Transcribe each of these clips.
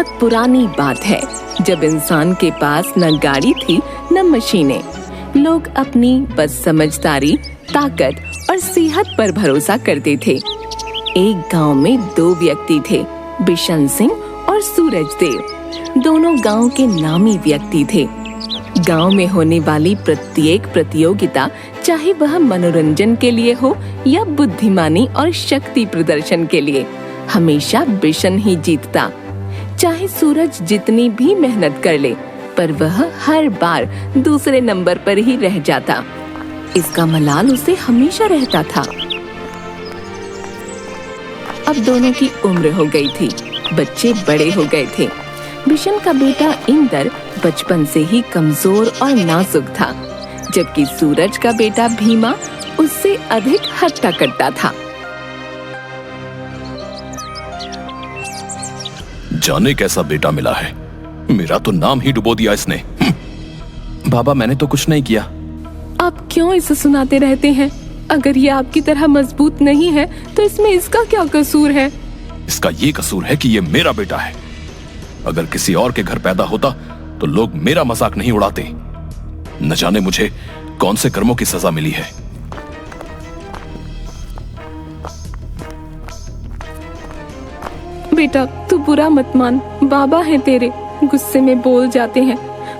बहुत पुरानी बात है, जब इंसान के पास न गाड़ी थी न मशीनें। लोग अपनी बस समझदारी, ताकत और सेहत पर भरोसा करते थे। एक गांव में दो व्यक्ति थे, बिशन सिंह और सूरज देव। दोनों गांव के नामी व्यक्ति थे। गांव में होने वाली प्रत्येक प्रतियोगिता, चाहे वह मनोरंजन के लिए हो या बुद्धिमानी और शक्ति प्रदर्शन के लिए, हमेशा बिशन ही जीतता। चाहे सूरज जितनी भी मेहनत कर ले, पर वह हर बार दूसरे नंबर पर ही रह जाता। इसका मलाल उसे हमेशा रहता था। अब दोनों की उम्र हो गई थी, बच्चे बड़े हो गए थे। बिशन का बेटा इंदर बचपन से ही कमजोर और नाजुक था, जबकि सूरज का बेटा भीमा उससे अधिक हट्टा कट्टा था। जाने कैसा बेटा मिला है, मेरा तो नाम ही डुबो दिया इसने। बाबा, मैंने तो कुछ नहीं किया। आप क्यों इसे सुनाते रहते हैं? अगर ये आपकी तरह मजबूत नहीं है तो इसमें इसका क्या कसूर है? इसका ये कसूर है कि ये मेरा बेटा है। अगर किसी और के घर पैदा होता तो लोग मेरा मजाक नहीं उड़ाते। न जाने मुझे कौन से कर्मों की सजा मिली है। बेटा, तू बुरा मत मान। बाबा हैं तेरे, गुस्से में बोल जाते हैं,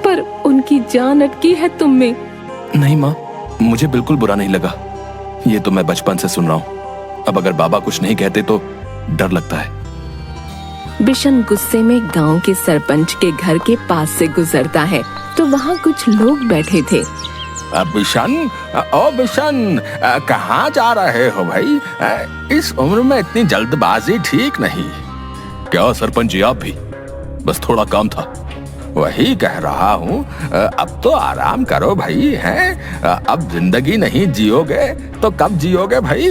पर उनकी जान अटकी है तुम में। नहीं माँ, मुझे बिल्कुल बुरा नहीं लगा। ये तो मैं बचपन से सुन रहा हूँ। अब अगर बाबा कुछ नहीं कहते तो डर लगता है। बिशन गुस्से में गांव के सरपंच के घर के पास से गुजरता है तो वहाँ कुछ लोग बैठे थे। बिशन, ओ बिशन, कहाँ जा रहे हो भाई? इस उम्र में इतनी जल्दबाजी ठीक नहीं। क्या सरपंच जी, आप भी? बस थोड़ा काम था। वही कह रहा हूँ, अब तो आराम करो भाई। हैं? अब जिंदगी नहीं जियोगे तो कब जियोगे भाई?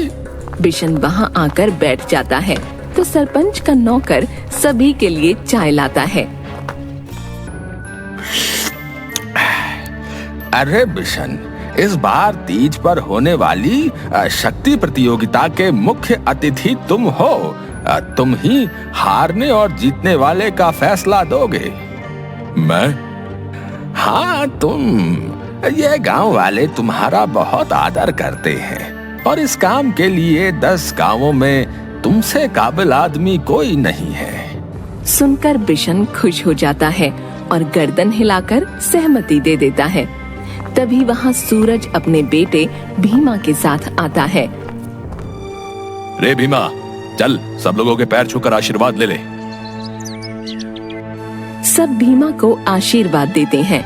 बिशन वहाँ आकर बैठ जाता है तो सरपंच का नौकर सभी के लिए चाय लाता है। अरे बिशन, इस बार तीज पर होने वाली शक्ति प्रतियोगिता के मुख्य अतिथि तुम हो। तुम ही हारने और जीतने वाले का फैसला दोगे। मैं? हाँ, तुम। ये गांव वाले तुम्हारा बहुत आदर करते हैं और इस काम के लिए 10 गांवों में तुमसे काबिल आदमी कोई नहीं है। सुनकर बिशन खुश हो जाता है और गर्दन हिलाकर सहमति दे देता है। तभी वहाँ सूरज अपने बेटे भीमा के साथ आता है। रे भीमा, चल सब लोगों के पैर छूकर आशीर्वाद ले ले। सब भीमा को आशीर्वाद देते हैं।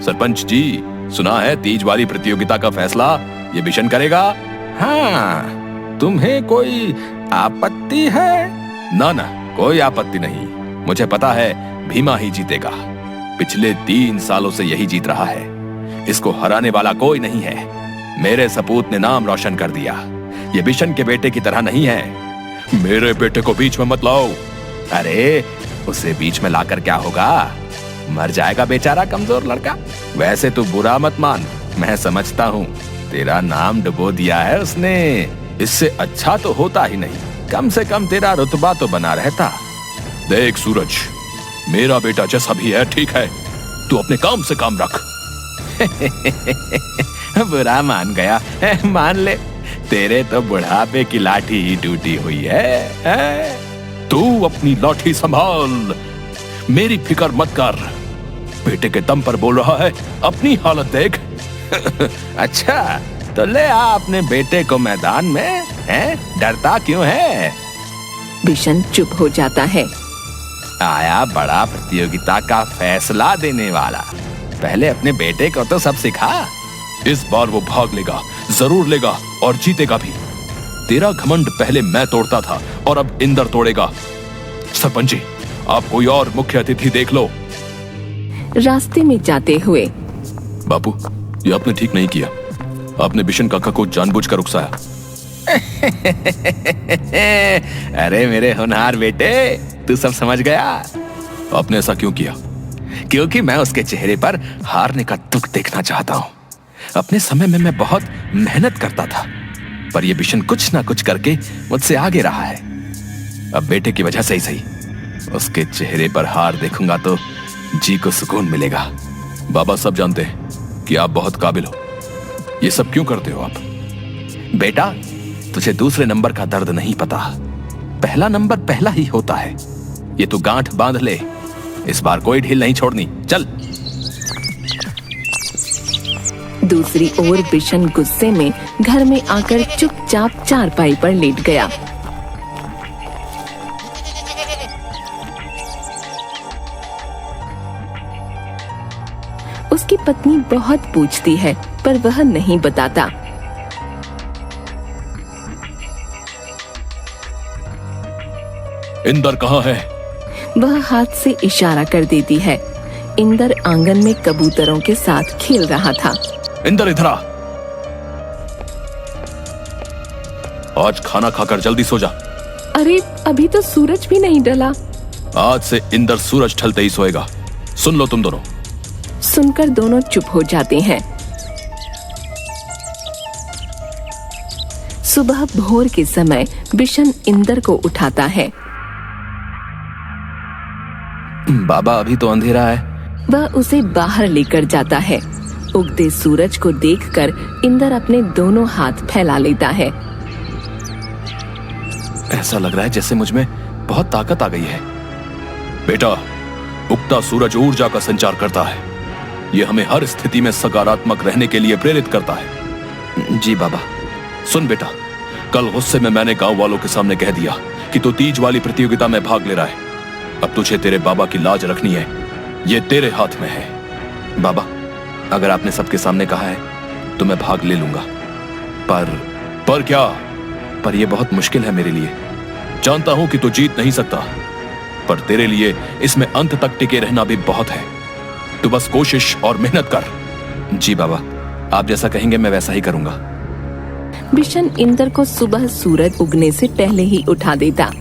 सरपंच जी, सुना है तीज वाली प्रतियोगिता का फैसला ये बिशन करेगा। हाँ, तुम्हें कोई आपत्ति है? ना ना, कोई आपत्ति नहीं। मुझे पता है भीमा ही जीतेगा। पिछले 3 सालों से यही जीत रहा है। इसको हराने वाला कोई नहीं है। मेरे सपूत ने नाम रोशन कर दिया। ये बिशन के बेटे की तरह नहीं है। मेरे बेटे को बीच में मत लाओ। अरे, उसे बीच में लाकर क्या होगा? मर जाएगा बेचारा कमजोर लड़का। वैसे तू बुरा मत मान, मैं समझता हूँ तेरा नाम डुबो दिया है उसने। इससे अच्छा तो होता ही नहीं, कम से कम तेरा रुतबा तो बना रहता। देख सूरज, मेरा बेटा जैसा भी है ठीक है, तू अपने काम से काम रख। बुरा मान गया, मान ले। तेरे तो बुढ़ापे की लाठी ही टूटी हुई है। तू अपनी लाठी संभाल, मेरी फिक्र मत कर। बेटे के दम पर बोल रहा है, अपनी हालत देख। अच्छा, तो ले आ अपने बेटे को मैदान में। डरता क्यों है? बिशन चुप हो जाता है। आया बड़ा प्रतियोगिता का फैसला देने वाला। पहले अपने बेटे को तो सब सिखा। इस बार वो भाग लेगा, जरूर लेगा और जीतेगा भी। तेरा घमंड पहले मैं तोड़ता था और अब इंदर तोड़ेगा। सरपंच जी, आप कोई और मुख्य अतिथि देख लो। रास्ते में जाते हुए, बापू, ये आपने ठीक नहीं किया। आपने बिशन काका को जानबूझकर उकसाया। अरे मेरे होनहार बेटे, तू सब समझ गया। आपने ऐसा क्यों किया? क्योंकि मैं उसके चेहरे पर हारने का दुख देखना चाहता हूँ। अपने समय में मैं बहुत मेहनत करता था, पर यह बिशन कुछ ना कुछ करके मुझसे आगे रहा है। अब बेटे की वजह से ही सही, उसके चेहरे पर हार देखूंगा तो जी को सुकून मिलेगा। बाबा सब जानते हैं कि आप बहुत काबिल हो। ये सब क्यों करते हो आप? बेटा, तुझे दूसरे नंबर का दर्द नहीं पता। पहला नंबर पहला ही होता है। ये तू गांठ बांध ले, इस बार कोई ढील नहीं छोड़नी। चल। दूसरी ओर बिशन गुस्से में घर में आकर चुपचाप चारपाई पर लेट गया। उसकी पत्नी बहुत पूछती है पर वह नहीं बताता। इंदर कहाँ है? वह हाथ से इशारा कर देती है। इंदर आंगन में कबूतरों के साथ खेल रहा था। इंदर इधर आ। आज खाना खाकर जल्दी सो जा। अरे अभी तो सूरज भी नहीं ढला। आज से इंदर सूरज ढलते ही सोएगा। सुन लो तुम दोनों। सुनकर दोनों चुप हो जाते हैं। सुबह भोर के समय बिशन इंदर को उठाता है। बाबा, अभी तो अंधेरा है। वह उसे बाहर लेकर जाता है। उगते सूरज को देखकर इंदर अपने दोनों हाथ फैला लेता है। ऐसा लग रहा है जैसे मुझ में बहुत ताकत आ गई है। बेटा, उगता सूरज ऊर्जा का संचार करता है। यह हमें हर स्थिति में सकारात्मक रहने के लिए प्रेरित करता है। जी बाबा। सुन बेटा, कल गुस्से में मैंने गांव वालों के सामने कह दिया कि तू तीज वाली प्रतियोगिता में भाग ले रहा है। अब तुझे तेरे बाबा की लाज रखनी है। ये तेरे हाथ में है। बाबा, अगर आपने सबके सामने कहा है तो मैं भाग ले लूंगा। पर क्या? पर यह बहुत मुश्किल है मेरे लिए। जानता हूं कि तू जीत नहीं सकता, पर तेरे लिए इसमें अंत तक टिके रहना भी बहुत है। तू बस कोशिश और मेहनत कर। जी बाबा, आप जैसा कहेंगे मैं वैसा ही करूंगा। बिशन इंदर को सुबह सूरज उगने से पहले ही उठा देता।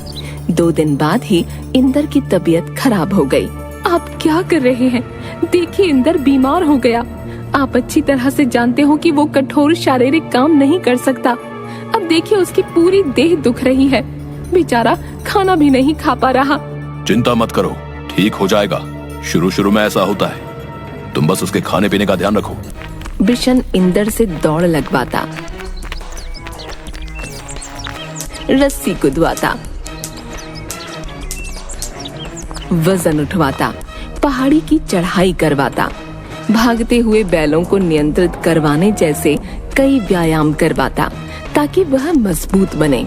2 दिन बाद ही इंदर की तबीयत खराब हो गई। आप क्या कर रहे हैं? देखिए, इंदर बीमार हो गया। आप अच्छी तरह से जानते हो कि वो कठोर शारीरिक काम नहीं कर सकता। अब देखिए, उसकी पूरी देह दुख रही है। बेचारा खाना भी नहीं खा पा रहा। चिंता मत करो, ठीक हो जाएगा। शुरू में ऐसा होता है। तुम बस उसके खाने पीने का ध्यान रखो। बिशन इंदर से दौड़ लगवाता, रस्सी कुदवाता, वजन उठवाता, पहाड़ी की चढ़ाई करवाता, भागते हुए बैलों को नियंत्रित करवाने जैसे कई व्यायाम करवाता ताकि वह मजबूत बने,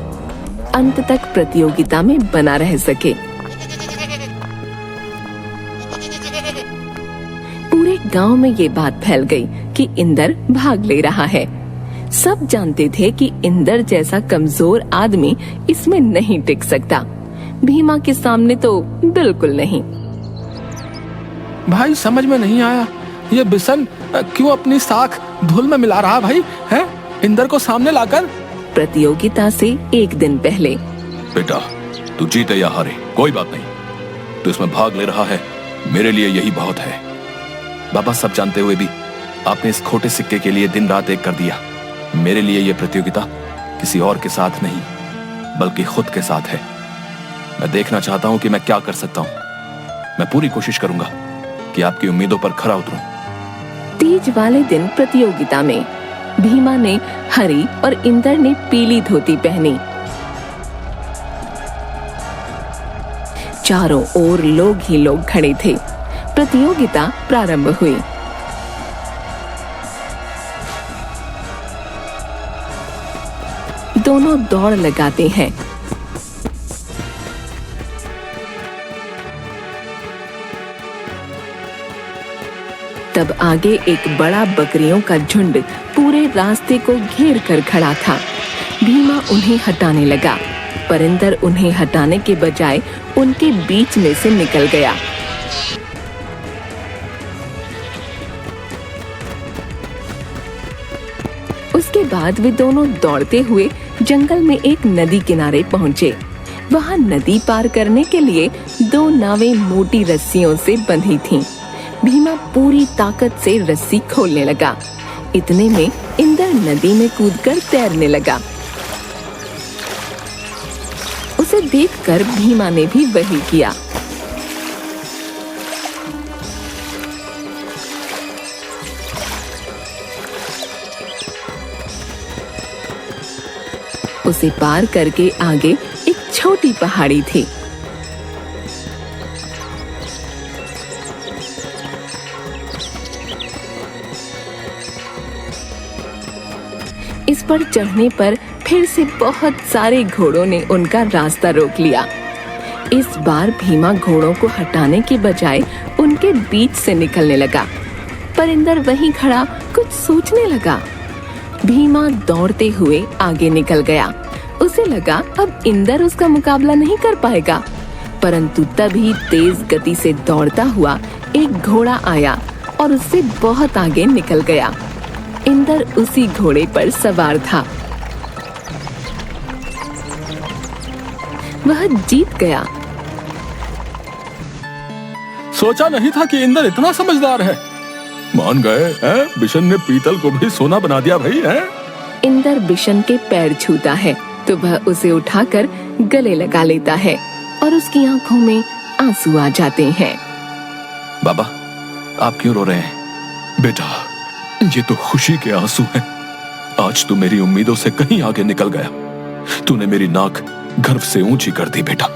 अंत तक प्रतियोगिता में बना रह सके। पूरे गांव में ये बात फैल गई कि इंदर भाग ले रहा है। सब जानते थे कि इंदर जैसा कमजोर आदमी इसमें नहीं टिक सकता। भीमा के सामने तो बिल्कुल नहीं। भाई समझ में नहीं आया, ये बिशन क्यों अपनी साख धूल में मिला रहा भाई है इंदर को सामने लाकर? प्रतियोगिता से 1 दिन पहले। बेटा, तू जीते या हारे कोई बात नहीं। तू इसमें भाग ले रहा है, मेरे लिए यही बहुत है। बाबा, सब जानते हुए भी आपने इस खोटे सिक्के के लिए दिन रात एक कर दिया। मेरे लिए यह प्रतियोगिता किसी और के साथ नहीं बल्कि खुद के साथ है। मैं देखना चाहता हूं कि मैं क्या कर सकता हूं। मैं पूरी कोशिश करूंगा कि आपकी उम्मीदों पर खरा उतरूं। तीज वाले दिन प्रतियोगिता में भीमा ने हरी और इंदर ने पीली धोती पहनी। चारों ओर लोग ही लोग खड़े थे। प्रतियोगिता प्रारंभ हुई। दोनों दौड़ लगाते हैं। तब आगे एक बड़ा बकरियों का झुंड पूरे रास्ते को घेर कर खड़ा था। भीमा उन्हें हटाने लगा, पर इंदर उन्हें हटाने के बजाय उनके बीच में से निकल गया। उसके बाद वे दोनों दौड़ते हुए जंगल में एक नदी किनारे पहुंचे। वहां नदी पार करने के लिए 2 नावें मोटी रस्सियों से बंधी थीं। भीमा पूरी ताकत से रस्सी खोलने लगा। इतने में इंदर नदी में कूदकर तैरने लगा। उसे देखकर भीमा ने भी वही किया। उसे पार करके आगे एक छोटी पहाड़ी थी। इस पर चढ़ने पर फिर से बहुत सारे घोड़ों ने उनका रास्ता रोक लिया। इस बार भीमा घोड़ों को हटाने के बजाय उनके बीच से निकलने लगा। पर इंदर वहीं खड़ा कुछ सोचने लगा। भीमा दौड़ते हुए आगे निकल गया। उसे लगा अब इंदर उसका मुकाबला नहीं कर पाएगा, परंतु तभी तेज गति से दौड़ता हुआ एक घोड़ा आया और उससे बहुत आगे निकल गया। इंदर उसी घोड़े पर सवार था। वह जीत गया। सोचा नहीं था कि इंदर इतना समझदार है। मान गए हैं? बिशन ने पीतल को भी सोना बना दिया भाई है। इंदर बिशन के पैर छूता है तो वह उसे उठाकर गले लगा लेता है और उसकी आंखों में आंसू आ जाते हैं। बाबा, आप क्यों रो रहे हैं? बेटा, ये तो खुशी के आंसू हैं। आज तू मेरी उम्मीदों से कहीं आगे निकल गया। तूने मेरी नाक गर्व से ऊंची कर दी बेटा।